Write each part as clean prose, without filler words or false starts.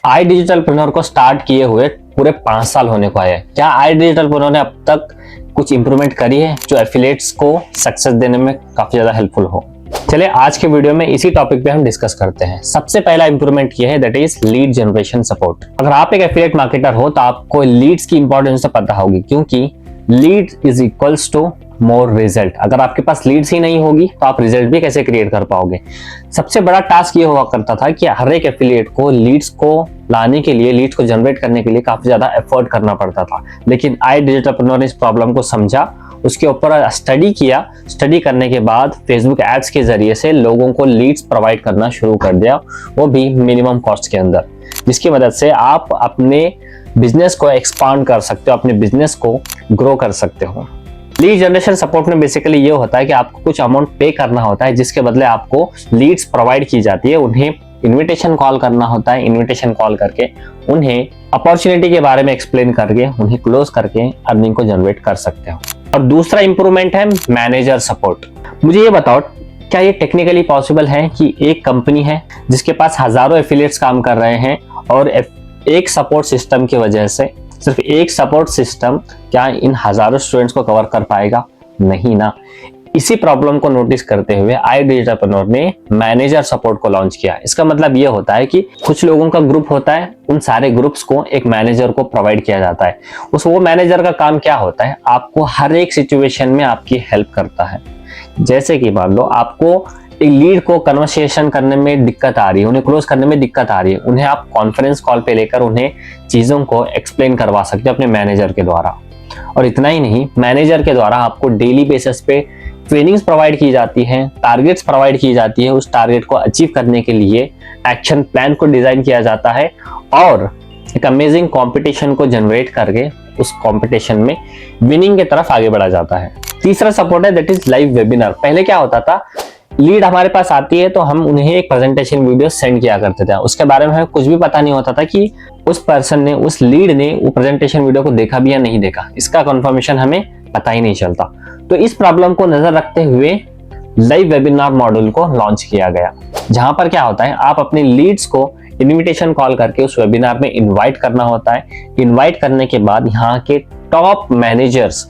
आई डिजिटलप्रेन्योर को स्टार्ट किए हुए पूरे 5 साल होने को आए हैं। क्या आई डिजिटलप्रेन्योर ने अब तक कुछ इंप्रूवमेंट करी है जो एफिलिएट्स को सक्सेस देने में काफी ज्यादा हेल्पफुल हो? चलिए आज के वीडियो में इसी टॉपिक पे हम डिस्कस करते हैं। सबसे पहला इंप्रूवमेंट ये है, that is lead generation support. अगर आप एक एफिलिएट मार्केटर हो तो आपको लीड्स की इंपॉर्टेंस तो पता होगी, क्योंकि lead is equals to more result. अगर आपके पास लीड्स ही नहीं होगी तो आप रिजल्ट भी कैसे क्रिएट कर पाओगे? सबसे बड़ा टास्क ये हुआ करता था कि हर एक एफिलिएट को लीड्स को लाने के लिए, लीड्स को जनरेट करने के लिए काफी ज्यादा एफर्ट करना पड़ता था। लेकिन आई डिजिटलप्रेन्योर ने इस प्रॉब्लम को समझा, उसके ऊपर स्टडी किया। स्टडी करने के बाद फेसबुक एड्स के जरिए से लोगों को लीड्स प्रोवाइड करना शुरू कर दिया, वो भी मिनिमम कॉस्ट के अंदर, जिसकी मदद से आप अपने बिजनेस को एक्सपांड कर सकते हो, अपने बिजनेस को ग्रो कर सकते हो। लीड जनरेशन सपोर्ट में बेसिकली ये होता है कि आपको कुछ अमाउंट पे करना होता है, जिसके बदले आपको लीड्स प्रोवाइड की जाती है। उन्हें इनविटेशन कॉल करना होता है। इनविटेशन कॉल करके उन्हें अपॉर्चुनिटी के बारे में एक्सप्लेन करके उन्हें क्लोज करके अर्निंग को जनरेट कर सकते हो। और दूसरा इंप्रूवमेंट है मैनेजर सपोर्ट। मुझे ये बताओ, क्या ये टेक्निकली पॉसिबल है कि एक कंपनी है जिसके पास हजारों एफिलिएट्स काम कर रहे हैं और एक सपोर्ट सिस्टम की वजह से, सिर्फ एक सपोर्ट सिस्टम क्या इन हजारों स्टूडेंट्स को कवर कर पाएगा? नहीं ना। इसी प्रॉब्लम को नोटिस करते हुए आई डिजिटलप्रेन्योर ने मैनेजर सपोर्ट को लॉन्च किया। इसका मतलब ये होता है कि कुछ लोगों का ग्रुप होता है, उन सारे ग्रुप्स को एक मैनेजर को प्रोवाइड किया जाता है। वो मैनेजर का काम क्या होता है? आपको हर एक सिचुएशन में आपकी हेल्प करता है। जैसे कि मान लो आपको एक लीड को कन्वर्सेशन करने में दिक्कत आ रही है, उन्हें क्लोज करने में दिक्कत आ रही है, उन्हें आप कॉन्फ्रेंस कॉल पे लेकर उन्हें चीजों को एक्सप्लेन करवा सकते हो अपने मैनेजर के द्वारा। और इतना ही नहीं, मैनेजर के द्वारा आपको डेली बेसिस पे ट्रेनिंग्स प्रोवाइड की जाती हैं, टारगेट्स प्रोवाइड की जाती है। उस टारगेट को अचीव करने के लिए एक्शन प्लान को डिजाइन किया जाता है और एक अमेजिंग कंपटीशन को जनरेट करके उस कंपटीशन में विनिंग की तरफ आगे बढ़ा जाता है। तीसरा सपोर्ट है, दैट इज लाइव वेबिनार। पहले क्या होता था, लीड हमारे पास आती है तो हम उन्हें एक प्रेजेंटेशन वीडियो सेंड किया करते थे। उसके बारे में हमें कुछ भी पता नहीं होता था कि उस पर्सन ने, उस लीड ने वो प्रेजेंटेशन वीडियो को देखा भी या नहीं देखा। इसका कंफर्मेशन हमें पता ही नहीं चलता। तो इस प्रॉब्लम को नजर रखते हुए लाइव वेबिनार मॉड्यूल को लॉन्च किया गया, जहां पर क्या होता है, आप अपने लीड्स को इनविटेशन कॉल करके उस वेबिनार में इनवाइट करना होता है। इनवाइट करने के बाद यहाँ के टॉप मैनेजर्स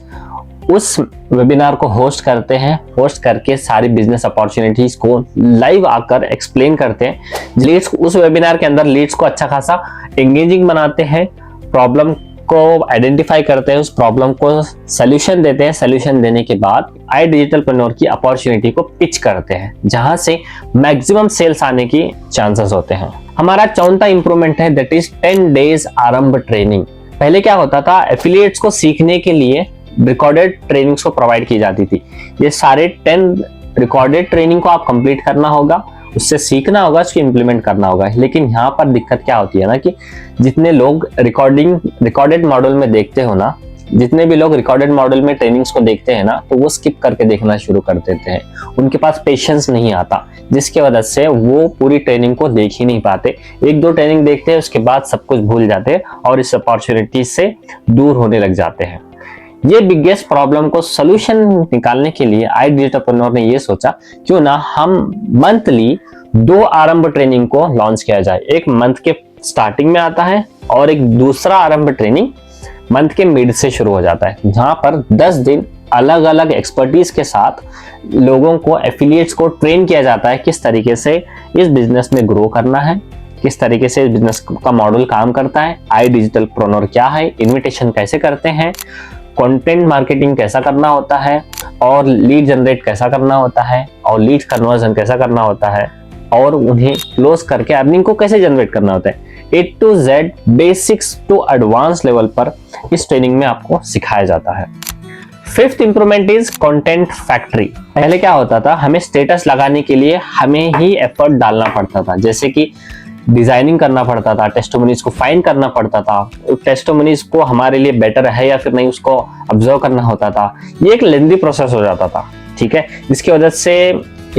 उस वेबिनार को होस्ट करते हैं। होस्ट करके सारी बिजनेस अपॉर्चुनिटीज को लाइव आकर एक्सप्लेन करते हैं। लीड्स उस वेबिनार के अंदर लीड्स को अच्छा खासा एंगेजिंग बनाते हैं, प्रॉब्लम को आइडेंटिफाई करते हैं, उस प्रॉब्लम को सॉल्यूशन देते हैं। सॉल्यूशन देने के बाद आई डिजिटलप्रेन्योर की अपॉर्चुनिटी को पिच करते हैं, जहां से मैक्सिमम सेल्स आने की चांसेस होते हैं। हमारा चौथा इंप्रूवमेंट है, दैट इज 10 डेज आरंभ ट्रेनिंग। पहले क्या होता था, एफिलिएट्स को सीखने के लिए रिकॉर्डेड ट्रेनिंग्स को प्रोवाइड की जाती थी। ये सारे 10 रिकॉर्डेड ट्रेनिंग को आप कंप्लीट करना होगा, उससे सीखना होगा, उसको इंप्लीमेंट करना होगा। लेकिन यहाँ पर दिक्कत क्या होती है ना, कि जितने लोग रिकॉर्डेड मॉड्यूल में देखते हो ना, जितने भी लोग रिकॉर्डेड मॉड्यूल में ट्रेनिंग्स को देखते हैं ना, तो वो स्किप करके देखना शुरू कर देते हैं। उनके पास पेशेंस नहीं आता, जिसकी वजह से वो पूरी ट्रेनिंग को देख ही नहीं पाते। 1-2 ट्रेनिंग देखते हैं, उसके बाद सब कुछ भूल जाते हैं और इस अपॉर्चुनिटी से दूर होने लग जाते हैं। ये बिगेस्ट प्रॉब्लम को सोल्यूशन निकालने के लिए आई डिजिटलप्रेन्योर ने ये सोचा, क्यों ना हम मंथली 2 आरंभ ट्रेनिंग को लॉन्च किया जाए। एक मंथ के स्टार्टिंग में आता है और एक दूसरा आरंभ ट्रेनिंग मंथ के मिड से शुरू हो जाता है, जहां पर 10 दिन अलग अलग एक्सपर्टीज के साथ लोगों को, एफिलिएट्स को ट्रेन किया जाता है किस तरीके से इस बिजनेस में ग्रो करना है, किस तरीके से इस बिजनेस का मॉडल काम करता है, आई डिजिटलप्रेन्योर क्या है, इन्विटेशन कैसे करते हैं, कंटेंट मार्केटिंग कैसा करना होता है, और लीड जनरेट कैसा करना होता है, और लीड कन्वर्जन कैसा करना होता है, और उन्हें क्लोज करके अर्निंग को कैसे जनरेट करना होता है। A to Z basics to advance level पर इस ट्रेनिंग में आपको सिखाया जाता है। 5th improvement is content factory. पहले क्या होता था, हमें स्टेटस लगाने के लिए हमें ही एफर्ट डालना पड़ता था, जैसे कि डिजाइनिंग करना पड़ता था, टेस्टिमोनीज को फाइंड करना पड़ता था, टेस्टिमोनीज को हमारे लिए बेटर है या फिर नहीं उसको ऑब्जर्व करना होता था। ये एक लेंथी प्रोसेस हो जाता था, ठीक है, जिसकी वजह से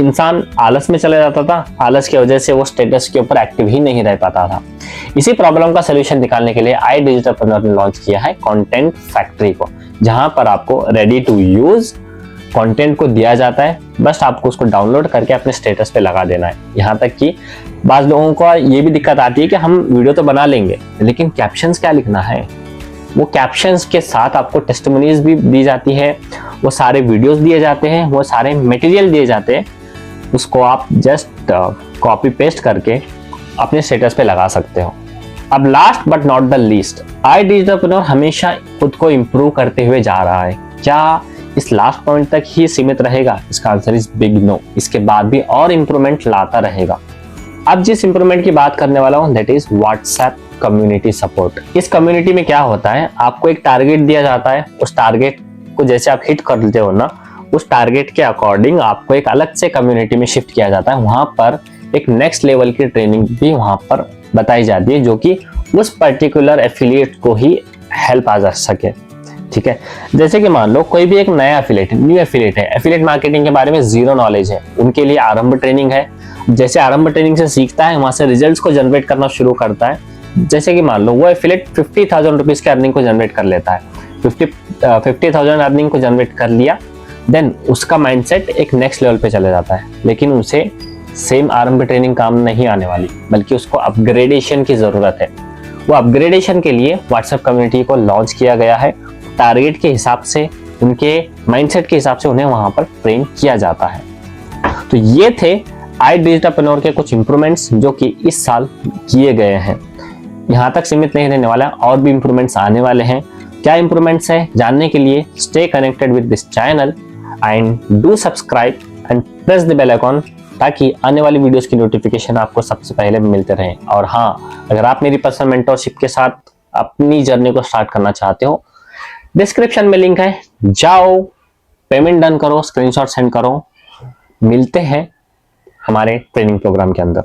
इंसान आलस में चले जाता था। आलस की वजह से वो स्टेटस के ऊपर एक्टिव ही नहीं रह पाता था। इसी प्रॉब्लम का सोल्यूशन निकालने के लिए आई डिजिटलप्रेन्योर ने लॉन्च किया है कंटेंट फैक्ट्री को, जहां पर आपको रेडी टू यूज कंटेंट को दिया जाता है, बस आपको उसको डाउनलोड करके अपने स्टेटस पे लगा देना है। यहाँ तक कि बाज़ लोगों को ये भी दिक्कत आती है कि हम वीडियो तो बना लेंगे लेकिन कैप्शंस क्या लिखना है। वो कैप्शंस के साथ आपको टेस्टिमोनीज भी दी जाती है, वो सारे वीडियोस दिए जाते हैं, वो सारे मटेरियल दिए जाते हैं, उसको आप जस्ट कॉपी पेस्ट करके अपने स्टेटस पे लगा सकते हो। अब last but not the least, iDigitalpreneur हमेशा खुद को इम्प्रूव करते हुए जा रहा है। क्या इस लास्ट पॉइंट तक ही सीमित रहेगा? इसका आंसर इज बिग नो। इसके बाद भी और इम्प्रूवमेंट लाता रहेगा। अब जिस इम्प्रूवमेंट की बात करने वाला हूं that is WhatsApp community support. इस कम्युनिटी में क्या होता है, आपको एक टारगेट दिया जाता है, उस टारगेट को जैसे आप हिट कर लेते हो ना, उस टारगेट के अकॉर्डिंग आपको एक अलग से कम्युनिटी में शिफ्ट किया जाता है। वहां पर एक नेक्स्ट लेवल की ट्रेनिंग भी वहां पर बताई जाती है जो कि उस पर्टिकुलर एफिलिएट को ही हेल्प आ जा सके। ठीक है, जैसे कि मान लो कोई भी एक नया एफिलिएट, न्यू एफिलिएट है, एफिलिएट मार्केटिंग के बारे में जीरो नॉलेज है, उनके लिए आरंभ ट्रेनिंग है। जैसे आरंभ ट्रेनिंग से सीखता है, वहां से रिजल्ट्स को जनरेट करना शुरू करता है। जैसे कि मान लो वो एफिलिएट 50,000 रुपीज के अर्निंग को जनरेट कर लेता है, 50,000 अर्निंग को जनरेट कर लिया, देन उसका माइंडसेट एक नेक्स्ट लेवल पे चले जाता है। लेकिन उसे सेम आरंभ ट्रेनिंग काम नहीं आने वाली, बल्कि उसको अपग्रेडेशन की जरूरत है। वो अपग्रेडेशन के लिए व्हाट्सएप कम्युनिटी को लॉन्च किया गया है। टारगेट के हिसाब से, उनके माइंडसेट के हिसाब से उन्हें वहां पर ट्रेन किया जाता है। तो ये थे iDigitalpreneur के कुछ इंप्रूवमेंट्स जो कि इस साल किए गए हैं। यहाँ तक सीमित नहीं रहने वाला, और भी इंप्रूवमेंट्स आने वाले हैं। क्या इंप्रूवमेंट्स है जानने के लिए stay connected with this channel and do subscribe and press the bell icon, ताकि आने वाली वीडियोस की नोटिफिकेशन आपको सबसे पहले मिलते रहें। और हाँ, अगर आप मेरी पर्सनल मेंटरशिप के साथ अपनी जर्नी को स्टार्ट करना चाहते हो, डिस्क्रिप्शन में लिंक है, जाओ पेमेंट डन करो, स्क्रीनशॉट सेंड करो। मिलते हैं हमारे ट्रेनिंग प्रोग्राम के अंदर।